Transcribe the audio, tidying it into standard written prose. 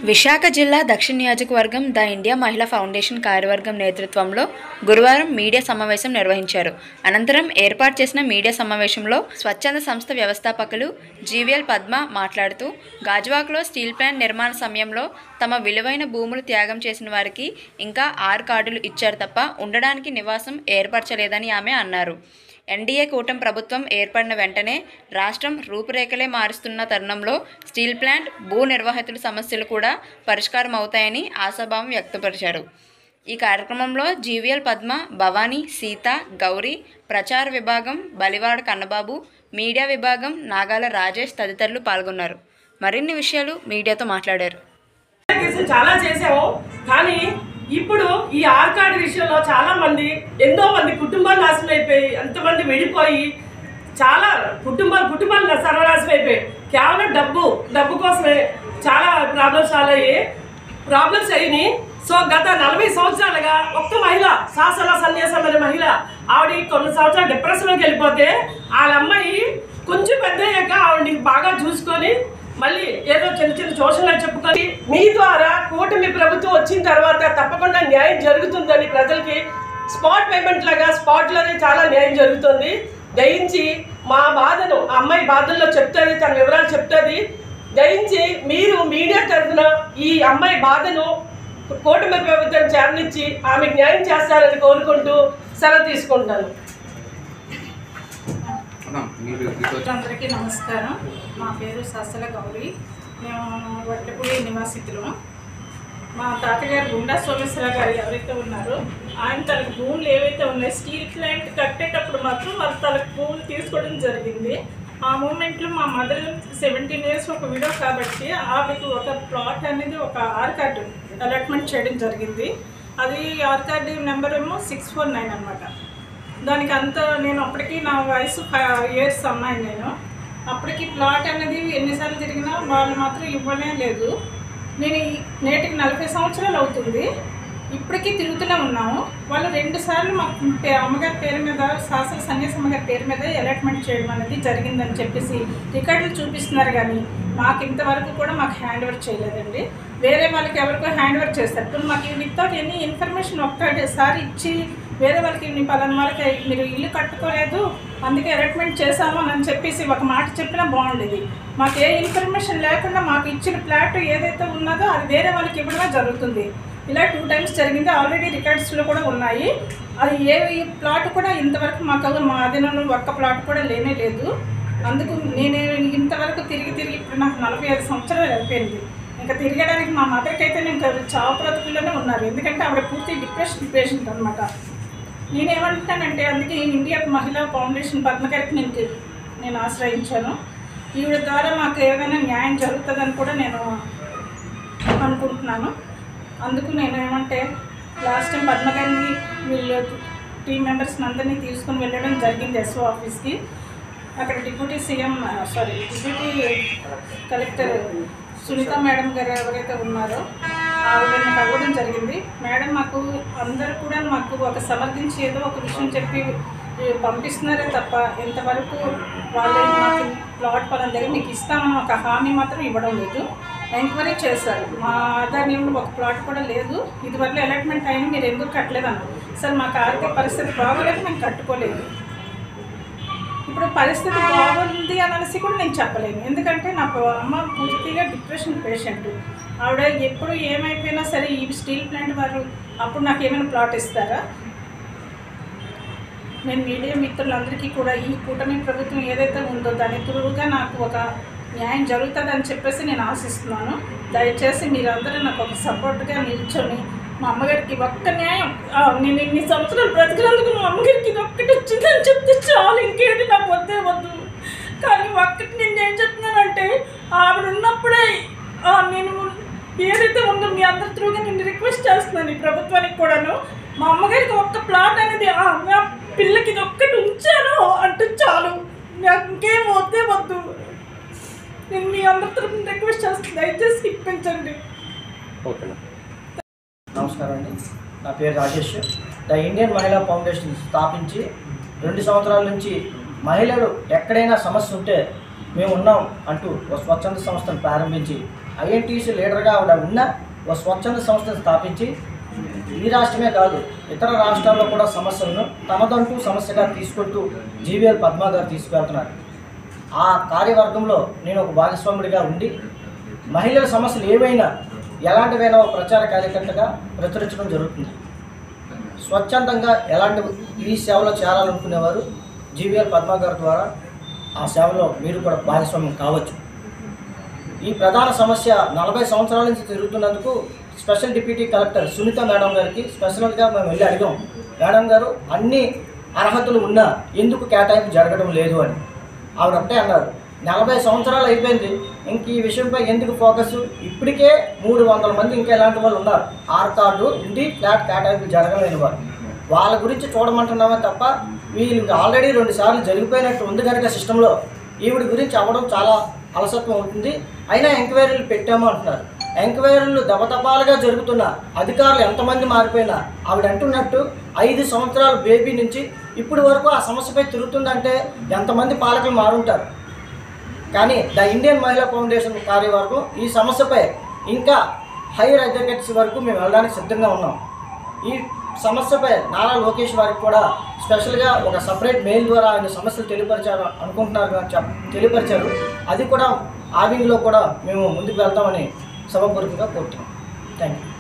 విశాఖ జిల్లా దక్షిణ నియోజకవర్గం ద ఇండియా మహిళా ఫౌండేషన్ కార్యవర్గం నేతృత్వంలో గురువారం మీడియా సమావేశం నిర్వహించారు. అనంతరం ఏర్పాటు చేసిన మీడియా సమావేశంలో స్వచ్ఛంద సంస్థ వ్యవస్థాపకులు జీవీఎల్ పద్మ మాట్లాడుతూ, గాజువాకలో స్టీల్ ప్లాంట్ నిర్మాణ సమయంలో తమ విలువైన భూములు త్యాగం చేసిన వారికి ఇంకా 6 కార్డులు ఇచ్చారు తప్ప ఉండడానికి నివాసం ఏర్పరచలేదని ఆమె అన్నారు. ఎన్డీఏ కూటమి ప్రభుత్వం ఏర్పడిన వెంటనే రాష్ట్రం రూపురేఖలే మారుస్తున్న తరుణంలో స్టీల్ ప్లాంట్ భూ నిర్వాహితుల సమస్యలు కూడా పరిష్కారం అవుతాయని ఆశాభావం వ్యక్తపరిచారు. ఈ కార్యక్రమంలో జీవీఎల్ పద్మ, భవానీ, సీత, గౌరీ, ప్రచార విభాగం బలివాడ కన్నబాబు, మీడియా విభాగం నాగాల రాజేష్ తదితరులు పాల్గొన్నారు. మరిన్ని విషయాలు మీడియాతో మాట్లాడారు. చాలా చేసాము, కానీ ఇప్పుడు ఈ ఆర్ కార్డు విషయంలో చాలా మంది, ఎంతో మంది కుటుంబాలు నాశనం అయిపోయి, ఎంతమంది విడిపోయి, చాలా కుటుంబాలు సర్వనాశనం అయిపోయి, కేవలం డబ్బు కోసమే చాలా ప్రాబ్లమ్స్ అయినాయి. సో గత 40 సంవత్సరాలుగా ఒక్క మహిళ, శాసన సన్యాసం అనే మహిళ, ఆవిడ కొన్ని సంవత్సరాలు డిప్రెషన్లోకి వెళ్ళిపోతే వాళ్ళ అమ్మాయి కొంచెం పెద్ద అయ్యాక ఆవిడని బాగా చూసుకొని మళ్ళీ ఏదో చిన్న శోషణలు చెప్పుకొని, మీ ద్వారా కూటమి ప్రభుత్వం వచ్చిన తర్వాత తప్పకుండా న్యాయం జరుగుతుందని ప్రజలకి స్పాట్ పేమెంట్ లాగా స్పాట్లోనే చాలా న్యాయం జరుగుతుంది. దయించి మా బాధను, ఆ అమ్మాయి బాధల్లో చెప్తుంది, తన వివరాలు చెప్తుంది. దయించి మీరు మీడియా తరఫున ఈ అమ్మాయి బాధను కూటమి ప్రభుత్వం చేరనిచ్చి ఆమెకు న్యాయం చేస్తారని కోరుకుంటూ సెలవు తీసుకుంటాను. అందరికీ నమస్కారం. మా పేరు ససల గౌరీ. మేము వడ్లపూడి నివాసితులు. మా తాతగారు గుండా సోమేశ్వరరావు గారు ఎవరైతే ఉన్నారో ఆయన తనకు భూములు ఏవైతే ఉన్నాయో స్టీల్ ప్లాంట్ కట్టేటప్పుడు మాత్రం వాళ్ళు తనకు భూములు తీసుకోవడం జరిగింది. ఆ మూమెంట్లో మా మదర్ 17 years ఒక విడో కాబట్టి ఆమెకు ఒక ప్లాట్ అనేది ఒక ఆర్ కార్డు అలాట్మెంట్ చేయడం జరిగింది. అది ఆర్ కార్డు నెంబర్ ఏమో 649 అన్నమాట. దానికి నేను అప్పటికి నా వయసు 5 years అమ్మాయి. నేను అప్పటికి ప్లాట్ అనేది ఎన్నిసార్లు తిరిగినా వాళ్ళు మాత్రం ఇవ్వనే లేదు. నేను నేటికి 40 సంవత్సరాలు అవుతుంది, ఇప్పటికీ తిరుగుతూనే ఉన్నాము. వాళ్ళు 2 సార్లు మా అమ్మగారి పేరు మీద, శాసన సన్యాసమ్మ గారి పేరు మీద అలాట్మెంట్ చేయడం అనేది జరిగిందని చెప్పేసి రికార్డులు చూపిస్తున్నారు, కానీ మాకు ఇంతవరకు కూడా మాకు హ్యాండ్ ఓవర్ చేయలేదండి. వేరే వాళ్ళకి ఎవరికో హ్యాండ్ ఓవర్ చేస్తారు. ఇప్పుడు మాకు వితౌట్ ఎనీ ఇన్ఫర్మేషన్ ఒక్కసారి ఇచ్చి వేరే వాళ్ళకి పలానా వాళ్ళకి మీరు ఇల్లు కట్టుకోలేదు అందుకే అలాట్మెంట్ చేశాము అని చెప్పేసి ఒక మాట చెప్పినా బాగుండేది. మాకు ఏ ఇన్ఫర్మేషన్ లేకుండా మాకు ఇచ్చిన ప్లాట్ ఏదైతే ఉన్నదో అది వేరే వాళ్ళకి ఇవ్వడమే జరుగుతుంది. ఇలా 2 times జరిగింది. ఆల్రెడీ రికార్డ్స్లో కూడా ఉన్నాయి. అది ఏ ప్లాట్ కూడా ఇంతవరకు మాకు మా అధీనంలో ఒక్క ప్లాట్ కూడా లేనే లేదు. అందుకు నేను ఇంతవరకు తిరిగి ఇప్పుడు నాకు 45 సంవత్సరాలు అయిపోయింది. ఇంకా తిరగడానికి మా మదర్కి అయితే నేను చావు బ్రతుకుల్లోనే ఉన్నారు. ఎందుకంటే ఆవిడ పూర్తి డిప్రెషన్ పేషెంట్ అనమాట. నేనేమంటానంటే అందుకే ఇండియా మహిళా ఫౌండేషన్ పద్మ గారికి నేను ఆశ్రయించాను. ఈవిడ ద్వారా మాకు ఏమైనా న్యాయం జరుగుతుందని కూడా నేను అనుకుంటున్నాను. అందుకు నేను ఏమంటే లాస్ట్ టైం పద్మ గారిని వీళ్ళు టీమ్ మెంబర్స్ని అందరినీ తీసుకుని వెళ్ళడం జరిగింది ఎస్ఓ ఆఫీస్కి. అక్కడ డిప్యూటీ కలెక్టర్ సునీత మేడం గారు ఎవరైతే ఉన్నారో ఆవిడని కలవడం జరిగింది. మేడం మాకు అందరూ కూడా మాకు ఒక సమర్థించి ఏదో ఒక విషయం చెప్పి పంపిస్తున్నారే తప్ప ఇంతవరకు వాళ్ళు మాకు ప్లాట్ పలానా దగ్గర మీకు ఇస్తామని ఒక హామీ మాత్రం ఇవ్వడం లేదు. ఎంక్వైరీ చేశారు, మా ఆధార్యంలో ఒక ప్లాట్ కూడా లేదు, ఇదివరకు అలాట్మెంట్ అయినా మీరు ఎందుకు కట్టలేదు అన్నారు. సార్ మాకు ఆర్థిక పరిస్థితి బాగోలేదు, మేము కట్టుకోలేదు. ఇప్పుడు పరిస్థితి బాగుంది అనేసి కూడా నేను చెప్పలేను, ఎందుకంటే నా అమ్మ పూర్తిగా డిప్రెషన్ పేషెంట్. ఆవిడ ఎప్పుడు ఏమైపోయినా సరే ఈ స్టీల్ ప్లాంట్ వారు అప్పుడు నాకు ఏమైనా ప్లాట్ ఇస్తారా? నేను మీడియా మిత్రులందరికీ కూడా ఈ కూటమి ప్రభుత్వం ఏదైతే ఉందో దాని త్రూగా నాకు ఒక న్యాయం జరుగుతుందని చెప్పేసి నేను ఆశిస్తున్నాను. దయచేసి మీరందరూ నాకు ఒక సపోర్ట్గా నిల్చొని మా అమ్మగారికి ఒక్క న్యాయం, నేను ఇన్ని సంవత్సరాలు బ్రతికినందుకు మా అమ్మగారికి ఇది ఒక్కటి వచ్చిందని చెప్తే చాలు, ఇంకేంటి నాకు వద్దు. కానీ ఒక్కటి నేను ఏం చెప్తున్నానంటే ఆవిడ ఉన్నప్పుడే నేను ఏదైతే ఉందో మీ అందరి త్రూగా నేను రిక్వెస్ట్ చేస్తున్నాను ఈ ప్రభుత్వానికి కూడాను, మా అమ్మగారికి ఒక్క ప్లాట్ అనేది మా పిల్లకి ఇది ఒక్కటి ఉంచాను అంటే చాలు, నాకు ఇంకేం వద్దు. నేను మీ అందరి తరఫున రిక్వెస్ట్ చేస్తాను, దయచేసి ఇప్పించండి. నమస్కారం అండి, నా పేరు రాజేష్. ద ఇండియన్ మహిళా ఫౌండేషన్ స్థాపించి 2 సంవత్సరాల నుంచి మహిళలు ఎక్కడైనా సమస్య ఉంటే మేము ఉన్నాం అంటూ ఒక స్వచ్ఛంద సంస్థను ప్రారంభించి ఐఎన్టీసీ లీడర్గా ఆవిడ ఉన్న ఒక స్వచ్ఛంద సంస్థను స్థాపించి ఈ రాష్ట్రమే కాదు ఇతర రాష్ట్రాల్లో కూడా సమస్యలను తమదంటూ సమస్యగా తీసుకుంటూ జీవీఎల్ పద్మా గారు తీసుకువెళ్తున్నారు. ఆ కార్యవర్గంలో నేను ఒక భాగస్వాముడిగా ఉండి మహిళల సమస్యలు ఏవైనా ఎలాంటివైనా ఒక ప్రచార కార్యకర్తగా ప్రచురించడం జరుగుతుంది. స్వచ్ఛందంగా ఎలాంటి ఈ సేవలో చేరాలనుకునేవారు జీవీఎల్ పద్మా గారి ద్వారా ఆ సేవలో మీరు కూడా భాగస్వామ్యం కావచ్చు. ఈ ప్రధాన సమస్య 40 సంవత్సరాల నుంచి తిరుగుతున్నందుకు special deputy collector Sunitha madam గారికి స్పెషల్గా మేము వెళ్ళి అడిగాం, మేడం గారు అన్ని అర్హతలు ఉన్నా ఎందుకు కేటాయింపు జరగడం లేదు అని. ఆవిడ ఒకటే అన్నారు, 40 సంవత్సరాలు అయిపోయింది, ఇంక ఈ విషయంపై ఎందుకు ఫోకస్, ఇప్పటికే 300 మంది ఇంకా ఇలాంటి వాళ్ళు ఉన్నారు ఆర్ కార్డు ఉండి ఫ్లాట్ కేటాయింపు జరగలేని వారు, వాళ్ళ గురించి చూడమంటున్నామే తప్ప వీళ్ళకి ఆల్రెడీ 2 సార్లు జరిగిపోయినట్టు ఉంది కనుక సిస్టంలో ఈవిడ గురించి అవ్వడం చాలా అలసత్వం అవుతుంది. అయినా ఎంక్వైరీలు పెట్టాము అంటున్నారు. ఎంక్వైరీలు దబదబాలుగా జరుగుతున్న అధికారులు ఎంతమంది మారిపోయినా ఆవిడ అంటున్నట్టు 5 సంవత్సరాల బేబీ నుంచి ఇప్పటి వరకు ఆ సమస్యపై తిరుగుతుందంటే ఎంతమంది పాలకులు మారుంటారు. కానీ ద ఇండియన్ మహిళా ఫౌండేషన్ కార్యవర్గం ఈ సమస్యపై ఇంకా హైయర్ అడ్వకేట్స్ వరకు మేము వెళ్ళడానికి సిద్ధంగా ఉన్నాం. ఈ సమస్యపై నారా లోకేష్ వారికి కూడా స్పెషల్గా ఒక సపరేట్ మెయిల్ ద్వారా ఆయన సమస్యలు తెలియపరిచారు అనుకుంటున్నారు తెలియపరిచారు. అది కూడా ఆ వింగ్లో కూడా మేము ముందుకు వెళ్తామని సభాపూర్వకంగా కోరుతున్నాం. Thank you.